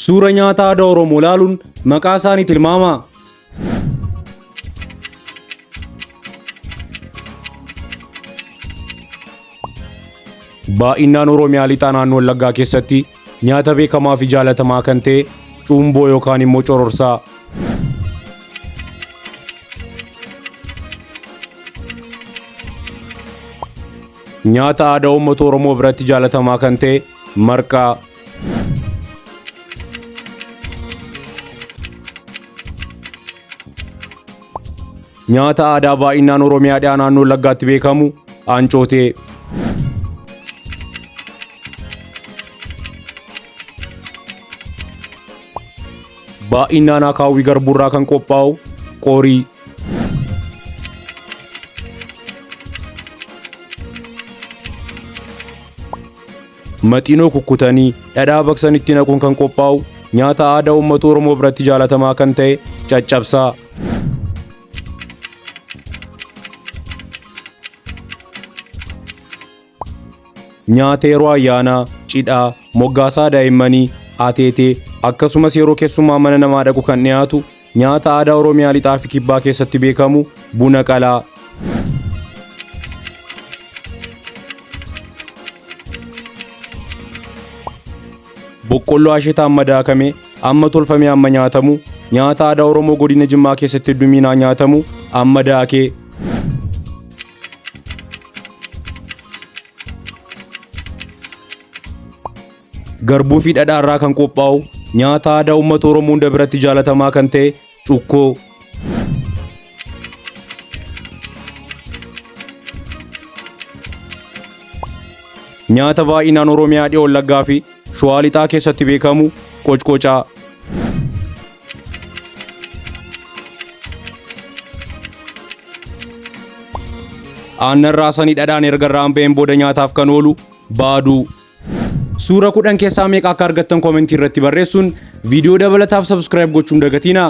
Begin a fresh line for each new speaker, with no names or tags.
Suura nyaata aadaa Oromoo ilaaluun maqaa isaanii tilmaamaa. Baay'inaan Oromiyaa lixaa naannoo Wallaggaa keessatti nyaata beekamaa fi jaalatamaa kan ta'e cuumboo yookaan immoo cororsaa. Nyaata aadaa uummata Oromoo biratti jaalatamaa kan ta'e marqaa. Nyaata aadaa baay'inaan Oromiyaa dhiyaa naannoo Wallaggaatti beekamu aancootee. Baay'inaan akaawwii garbuurraa kan qophaa'u qorii. Maxinoo kukkutanii dhadhaa baqsan itti naquun kan qophaa'u nyaata aadaa uummata Oromoo biratti jaalatamaa kan ta'e caccabsaa. Nyaata yeroo ayyaanaa, cidhaa, moggaasaa daa'immanii, ateetee akkasumas yeroo keessummaa mana namaa dhaqu kan dhiyaatu nyaata aadaa Oromiyaa lixaa fi kibbaa keessatti beekamu buna qalaa. Boqqolloo asheetaa amma daakamee amma tolfamee amma nyaatamu nyaata aadaa Oromoo godina Jimmaa keessatti hedduminaan nyaatamu amma daakee. Garbuu fi dhadhaa irraa kan qophaa'u nyaata aadaa uummata Oromoo hunda biratti jaalatamaa kan ta'e cukkoo. Nyaata baay'inaan Oromiyaa dhiyaa Wallaggaa fi Shawaa lixaa keessatti beekamu qocqocaa. Aannan raasanii dhadhaan erga irraan ba'een booda nyaataaf kan oolu baaduu. Suura 10 keessaa meeqa akka argattan koomentii irratti barreessuun viidiyoo dabalataaf subscribe gochuun dagatinaa.